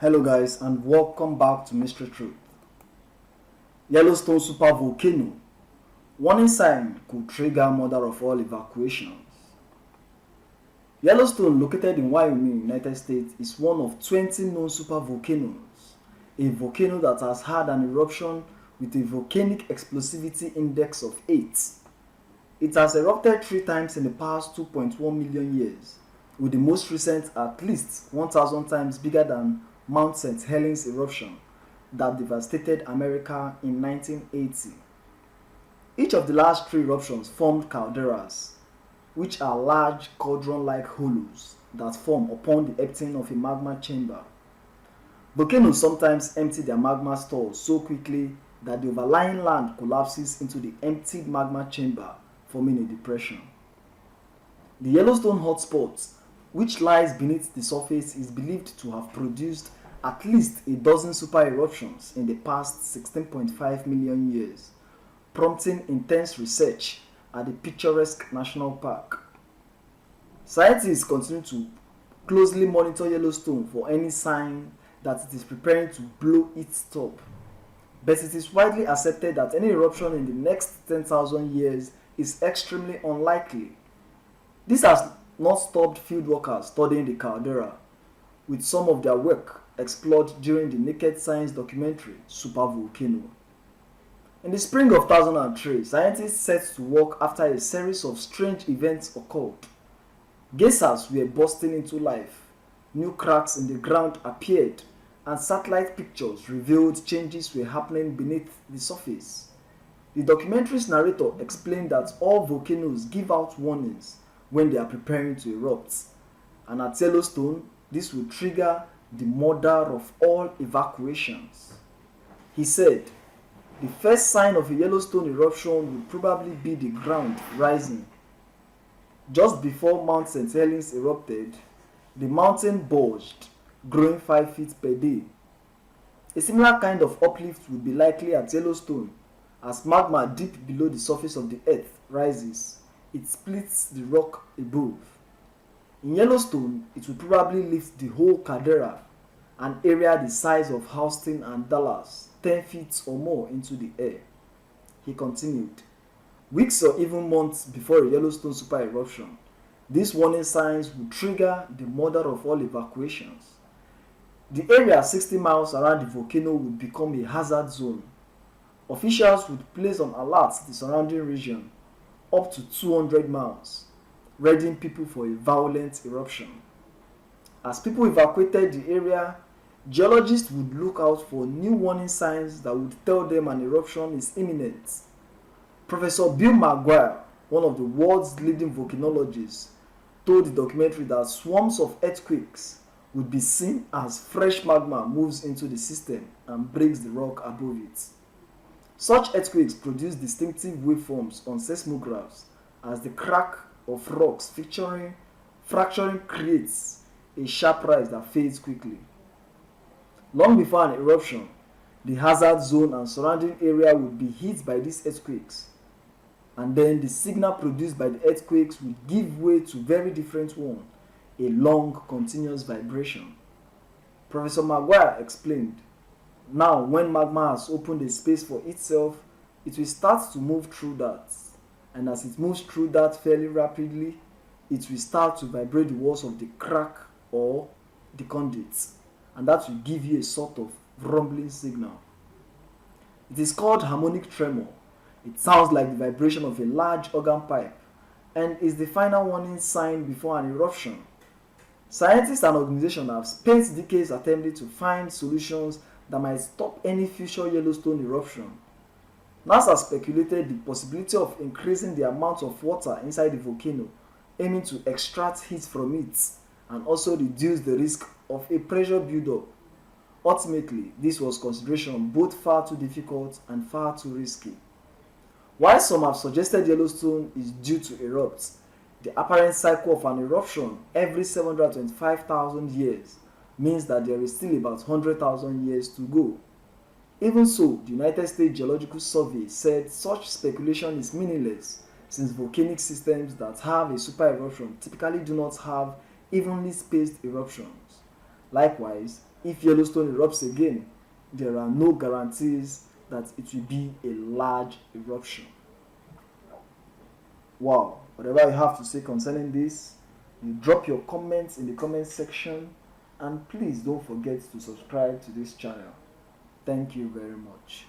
Hello guys and welcome back to Mystery Truth. Yellowstone Supervolcano. Warning sign could trigger mother of all evacuations. Yellowstone, located in Wyoming, United States, is one of 20 known supervolcanoes. A volcano that has had an eruption with a volcanic explosivity index of 8. It has erupted 3 times in the past 2.1 million years, with the most recent at least 1,000 times bigger than Mount St. Helens eruption that devastated America in 1980. Each of the last 3 eruptions formed calderas, which are large cauldron-like hollows that form upon the emptying of a magma chamber. Volcanoes sometimes empty their magma stores so quickly that the overlying land collapses into the emptied magma chamber, forming a depression. The Yellowstone hotspot, which lies beneath the surface, is believed to have produced at least a dozen super eruptions in the past 16.5 million years, prompting intense research at the picturesque national park. Scientists continue to closely monitor Yellowstone for any sign that it is preparing to blow its top, but it is widely accepted that any eruption in the next 10,000 years is extremely unlikely. This has not stopped fieldworkers studying the caldera, with some of their work explored during the Naked Science documentary Supervolcano. In the spring of 2003, scientists set to work after a series of strange events occurred. Geysers were bursting into life, new cracks in the ground appeared, and satellite pictures revealed changes were happening beneath the surface. The documentary's narrator explained that all volcanoes give out warnings when they are preparing to erupt, and at Yellowstone, this will trigger the mother of all evacuations. He said, the first sign of a Yellowstone eruption would probably be the ground rising. Just before Mount St. Helens erupted, the mountain bulged, growing 5 feet per day. A similar kind of uplift would be likely at Yellowstone. As magma deep below the surface of the earth rises, it splits the rock above. In Yellowstone, it will probably lift the whole caldera, an area the size of Houston and Dallas, 10 feet or more into the air. He continued, weeks or even months before a Yellowstone super eruption, these warning signs would trigger the mother of all evacuations. The area 60 miles around the volcano would become a hazard zone. Officials would place on alert the surrounding region up to 200 miles, readying people for a violent eruption. As people evacuated the area, geologists would look out for new warning signs that would tell them an eruption is imminent. Professor Bill McGuire, one of the world's leading volcanologists, told the documentary that swarms of earthquakes would be seen as fresh magma moves into the system and breaks the rock above it. Such earthquakes produce distinctive waveforms on seismographs as the crack of rocks fracturing creates a sharp rise that fades quickly. Long before an eruption, the hazard zone and surrounding area would be hit by these earthquakes, and then the signal produced by the earthquakes would give way to very different one, a long continuous vibration. Professor Maguire explained, now when magma has opened a space for itself, it will start to move through that, and as it moves through that fairly rapidly, it will start to vibrate the walls of the crack or the conduits, and that will give you a sort of rumbling signal. It is called harmonic tremor. It sounds like the vibration of a large organ pipe and is the final warning sign before an eruption. Scientists and organizations have spent decades attempting to find solutions that might stop any future Yellowstone eruption. NASA speculated the possibility of increasing the amount of water inside the volcano, aiming to extract heat from it and also reduce the risk of a pressure buildup. Ultimately, this was consideration both far too difficult and far too risky. While some have suggested Yellowstone is due to erupt, the apparent cycle of an eruption every 725,000 years means that there is still about 100,000 years to go. Even so, the United States Geological Survey said such speculation is meaningless since volcanic systems that have a super eruption typically do not have evenly spaced eruptions. Likewise, if Yellowstone erupts again, there are no guarantees that it will be a large eruption. Wow, whatever you have to say concerning this, you drop your comments in the comment section, and please don't forget to subscribe to this channel. Thank you very much.